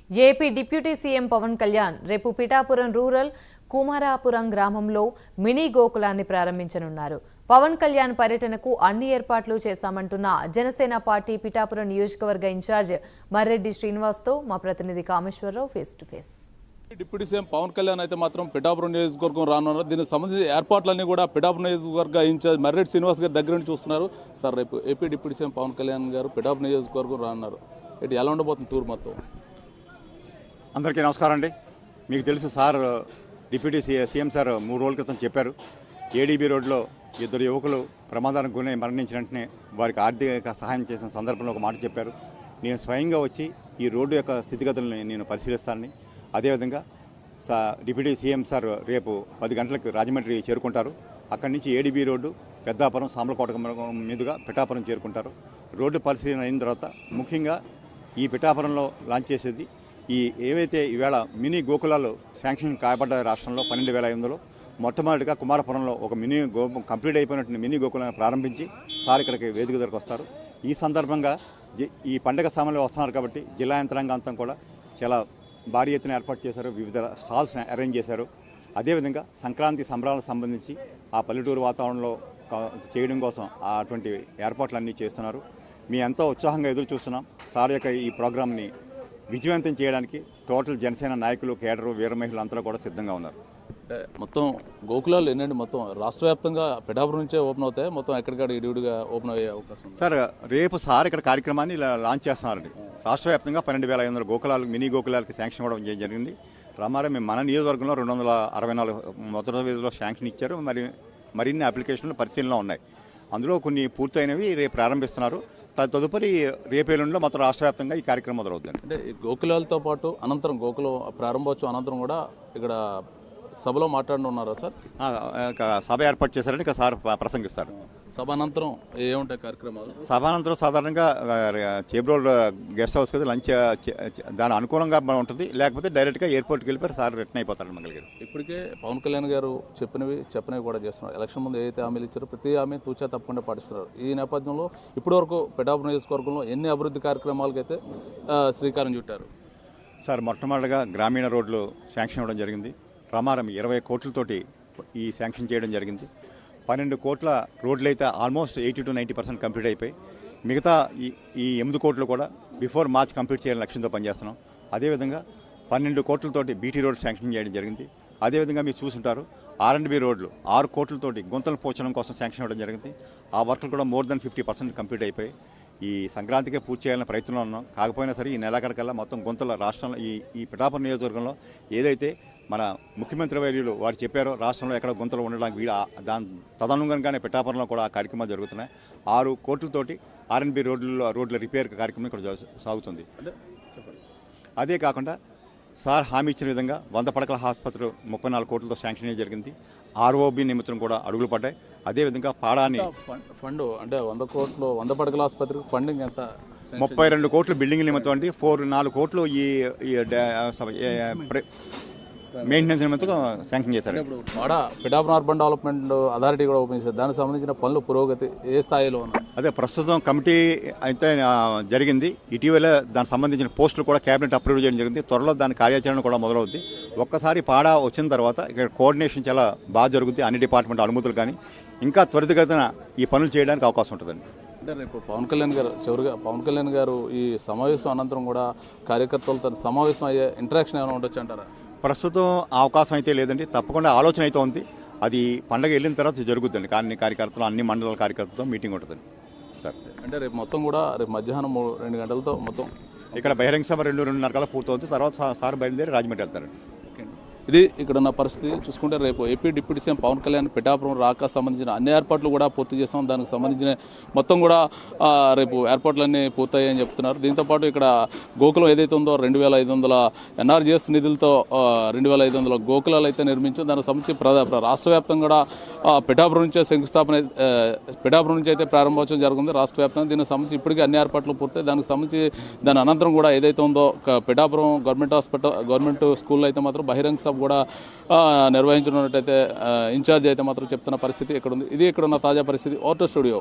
AP deputy CM Pawan Kalyan రేపు Pithapuram rural కుమారాపురం గ్రామంలో mini గోకులాన్ని ప్రారంభించనున్నారు. పవన్ కళ్యాణ్ పర్యటనకు అన్ని ఏర్పాట్లు చేశామంటున్న జనసేన పార్టీ పిఠాపురం నియోజకవర్గ ఇన్ఛార్జ్ మర్రెడ్డి శ్రీనివాస్తో మా ప్రతినిధి Kameswara Rao face to face. Deputy CM Pawan Kalyan అయితే మాత్రం పిఠాపురం నియోజకవర్గం రానున్నారు. దీనికి సంబంధించిన ఏర్పాట్లన్నీ కూడా పిఠాపురం నియోజకవర్గ ఇన్ఛార్జ్ మర్రెడ్డి శ్రీనివాస్ గారి దగ్గర నుంచి చూస్తున్నారు. సార్, రేపు AP deputy CM Pawan Kalyan garu Pithapuram నియోజకవర్గం రానున్నారు. ఇటు ఎలా ఉండబోతుంది టూర్ మొత్తం? అందరికీ నమస్కారం అండి. మీకు తెలుసు సార్, డిప్యూటీ సీఎం సార్ 3 రోజుల క్రితం చెప్పారు, ఏడీబీ రోడ్లో 2 యువకులు ప్రమాదానికి గురై మరణించిన వెంటనే వారికి ఆర్థిక సహాయం చేసిన సందర్భంలో ఒక మాట చెప్పారు. నేను స్వయంగా వచ్చి ఈ రోడ్డు యొక్క స్థితిగతులను నేను పరిశీలిస్తానని, అదేవిధంగా డిప్యూటీ సీఎం సార్ రేపు 10 గంటలకు రాజమండ్రి చేరుకుంటారు. అక్కడి నుంచి ఏడీబీ రోడ్డు పెద్దాపురం సాంబలకోట మీదుగా పిఠాపురం చేరుకుంటారు. రోడ్డు పరిశీలన అయిన తర్వాత ముఖ్యంగా ఈ పిఠాపురంలో లాంచ్ చేసేది ఈ ఏవైతే ఈవేళ మినీ గోకులాలు శాంక్షన్ కాబడ్డ రాష్ట్రంలో 12,500 మొట్టమొదటిగా కుమారపురంలో ఒక మినీ కంప్లీట్ అయిపోయినటువంటి మినీ గోకులాన్ని ప్రారంభించి సార్ ఇక్కడికి వేదిక దగ్గరకు వస్తారు. ఈ సందర్భంగా ఈ పండగ సమయంలో వస్తున్నారు కాబట్టి జిల్లా యంత్రాంగం అంతా కూడా చాలా భారీ ఎత్తున ఏర్పాటు చేశారు. వివిధ స్టాల్స్ అరేంజ్ చేశారు. అదేవిధంగా సంక్రాంతి సంబరాలకు సంబంధించి ఆ పల్లెటూరు వాతావరణంలో చేయడం కోసం అటువంటి ఏర్పాట్లన్నీ చేస్తున్నారు. మీ ఎంతో ఉత్సాహంగా ఎదురు చూస్తున్నాం. సార్ యొక్క ఈ ప్రోగ్రామ్ని విజయవంతం చేయడానికి టోటల్ జనసేన నాయకులు, కేడరు, వీర మహిళలు అంతా కూడా సిద్ధంగా ఉన్నారు. మొత్తం గోకులాలు ఎన్నండి? మొత్తం రాష్ట్ర వ్యాప్తంగా పిఠాపురం నుంచే ఓపెన్ అవుతాయి, మొత్తం ఎక్కడికాడ ఇడివిడిగా ఓపెన్ అయ్యే అవకాశం ఉంది? సార్, రేపు సార్ ఇక్కడ కార్యక్రమాన్ని లాంచ్ చేస్తున్నారండి. రాష్ట్ర వ్యాప్తంగా 12,500 గోకులాలు మినీ గోకులాలకి శాంక్షన్ ఇవ్వడం జరిగింది. రామారావు మేము మన నియోజకవర్గంలో 264 మొదటి విధిలో శాంక్షన్ ఇచ్చారు. మరిన్ని అప్లికేషన్లు పరిశీలనలో ఉన్నాయి. అందులో కొన్ని పూర్తయినవి రేపు ప్రారంభిస్తున్నారు. తదుపరి రేపేళ్ళలో మొత్తం రాష్ట్ర వ్యాప్తంగా ఈ కార్యక్రమం మొదలవుతుంది. అంటే ఈ గోకులాలతో పాటు అనంతరం గోకులం ప్రారంభోత్సవం అనంతరం కూడా ఇక్కడ సభలో మాట్లాడుతున్నారా సార్? సభ ఏర్పాటు చేశారని ఇక సార్ ప్రసంగిస్తారు. సభ అనంతరం ఏముంటాయి కార్యక్రమాలు? సభ అనంతరం సాధారణంగా చేబ్రోల్ గెస్ట్ హౌస్ కదా లంచ్ దాని అనుకూలంగా ఉంటుంది. లేకపోతే డైరెక్ట్గా ఎయిర్పోర్ట్కి వెళ్ళిపోయి సార్ రిటర్న్ అయిపోతారు మంగళగిరి. ఇప్పటికే పవన్ కళ్యాణ్ గారు చెప్పినవి కూడా చేస్తున్నారు. ఎలక్షన్ ముందు ఏదైతే హామీలు ఇచ్చారో ప్రతి హామీ తూచా తప్పకుండా పాటిస్తున్నారు. ఈ నేపథ్యంలో ఇప్పటివరకు పిఠాపురం నియోజకవర్గంలో ఎన్ని అభివృద్ధి కార్యక్రమాలకైతే శ్రీకారం చుట్టారు? సార్, మొట్టమొదటిగా గ్రామీణ రోడ్లు శాంక్షన్ ఇవ్వడం జరిగింది. రామారం 20 కోట్లతోటి ఈ శాంక్షన్ చేయడం జరిగింది. 12 కోట్ల రోడ్లు అయితే ఆల్మోస్ట్ 80 to 90% కంప్లీట్ అయిపోయి, మిగతా ఈ 8 కోట్లు కూడా బిఫోర్ మార్చ్ కంప్లీట్ చేయాలని లక్ష్యంతో పనిచేస్తున్నాం. అదేవిధంగా 12 కోట్లతోటి బీటీ రోడ్లు శాంక్షన్ చేయడం జరిగింది. అదేవిధంగా మీరు చూసుంటారు, R&B రోడ్లు 6 కోట్లతోటి గుంతలు పోర్చడం కోసం శాంక్షన్ ఇవ్వడం జరిగింది. ఆ వర్క్లు కూడా more than 50% కంప్లీట్ అయిపోయి ఈ సంక్రాంతికే పూర్తి చేయాలనే ప్రయత్నంలో ఉన్నాం. కాకపోయినా సరే ఈ నెలాఖరికల్లా మొత్తం గుంతల రాష్ట్రంలో ఈ పిఠాపురం నియోజకవర్గంలో ఏదైతే మన ముఖ్యమంత్రి వర్యులు వారు చెప్పారో రాష్ట్రంలో ఎక్కడ గుంతలు ఉండడానికి దాని తదనుగుణంగానే పిఠాపురంలో కూడా ఆ కార్యక్రమాలు జరుగుతున్నాయి. 6 కోట్లతోటి R&B రోడ్ల రిపేర్ కార్యక్రమం ఇక్కడ సాగుతుంది. అదే కాకుండా సార్ హామీ ఇచ్చిన విధంగా 100 పడకల ఆసుపత్రులు 34 కోట్లతో శాంక్షన్ చేయడం జరిగింది. ROB నిమిత్తం కూడా అడుగులు పడ్డాయి. అదేవిధంగా పాడాని ఫండ్ అంటే 100 కోట్లు 100 పడకల ఆసుపత్రికి ఫండింగ్ ఎంత? 32 కోట్లు బిల్డింగ్ నిమిత్తం అండి. 4 కోట్లు ఈ మెయింటెనెన్స్ నిమిత్తం శాంక్షన్ చేశారు. ఇప్పుడు పిఠాపురం అర్బన్ డెవలప్మెంట్ అథారిటీ కూడా ఓపెన్ చేశారు. దానికి సంబంధించిన పనులు పురోగతి ఏ స్థాయిలో ఉన్నాయి? అదే ప్రస్తుతం కమిటీ అయితే జరిగింది. ఇటీవల దానికి సంబంధించిన పోస్టులు కూడా క్యాబినెట్ అప్రూవ్ చేయడం జరిగింది. త్వరలో దాని కార్యాచరణ కూడా మొదలవుద్ది. ఒక్కసారి పాడా వచ్చిన తర్వాత ఇక్కడ కోఆర్డినేషన్ చాలా బాగా జరుగుతుంది. అన్ని డిపార్ట్మెంట్ అనుమతులు కానీ ఇంకా త్వరితగతిన ఈ పనులు చేయడానికి అవకాశం ఉంటుందండి. అంటే రేపు పవన్ కళ్యాణ్ గారు ఈ సమావేశం అనంతరం కూడా కార్యకర్తలతో సమావేశం అయ్యే ఇంటరాక్షన్ ఏమైనా ఉండొచ్చు అంటారా? ప్రస్తుతం అవకాశం అయితే లేదండి. తప్పకుండా ఆలోచన అయితే ఉంది. అది పండగ వెళ్ళిన తర్వాత జరుగుతుంది. కానీ కార్యకర్తలు అన్ని మండలాల కార్యకర్తలతో మీటింగ్ ఉంటుందండి సార్. అంటే రేపు మొత్తం కూడా రేపు మధ్యాహ్నం 2 గంటలతో మొత్తం ఇక్కడ బహిరంగ సభ 2-2:30 కల్లా పూర్తవుతుంది. తర్వాత సార్ బయలుదేరి రాజమండ్రి వెళ్తారండి. ఇది ఇక్కడ ఉన్న పరిస్థితి చూసుకుంటే రేపు AP deputy CM Pawan Kalyan Pithapuram రాక సంబంధించిన అన్ని ఏర్పాట్లు కూడా పూర్తి చేస్తాం. దానికి సంబంధించిన మొత్తం కూడా రేపు ఏర్పాట్లన్నీ పూర్తయ్యాయని చెప్తున్నారు. దీంతోపాటు ఇక్కడ గోకులం ఏదైతే ఉందో 2,500 NRGS నిధులతో 2,500 గోకులాలు అయితే నిర్మించాం. దానికి సంబంధించి రాష్ట్ర వ్యాప్తంగా కూడా పిఠాపురం నుంచే పిఠాపురం నుంచి అయితే ప్రారంభోత్సవం జరుగుతుంది రాష్ట్ర వ్యాప్తంగా. దీనికి సంబంధించి ఇప్పటికీ అన్ని ఏర్పాట్లు పూర్తయి. దానికి సంబంధించి దాని అనంతరం కూడా ఏదైతే ఉందో పిఠాపురం గవర్నమెంట్ స్కూల్లో అయితే మాత్రం బహిరంగ సభ కూడా నిర్వహించనున్నట్టయితే ఇన్ఛార్జ్ అయితే మాత్రం చెప్తున్న పరిస్థితి ఇక్కడ ఉంది. ఇది ఇక్కడ ఉన్న తాజా పరిస్థితి. Auto studio.